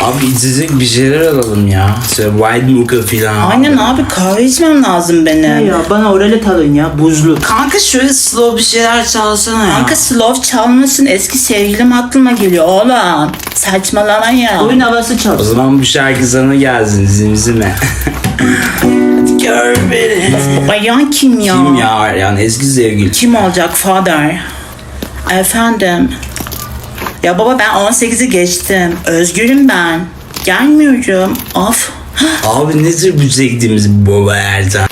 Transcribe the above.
Abi içecek bir şeyler alalım ya. Şöyle white mocha falan. Aynen abi, kahve içmem lazım benim. Ya bana oralet alın ya, buzlu. Kanka şöyle slow bir şeyler çalsana ya. Kanka slow çalmasın, eski sevgilim aklıma geliyor oğlum. Saçmalama ya. Oyun havası O çal. zaman bu şarkı sana gelsin zimzime. Hadi gör beni. Bayan kim ya? Kim ya? Yani eski sevgili. Kim olacak father? Efendim. Ya baba, ben 18'i geçtim. Özgürüm ben. Gelmiyorum. Of. Abi nedir bu çektiğimiz baba Ercan?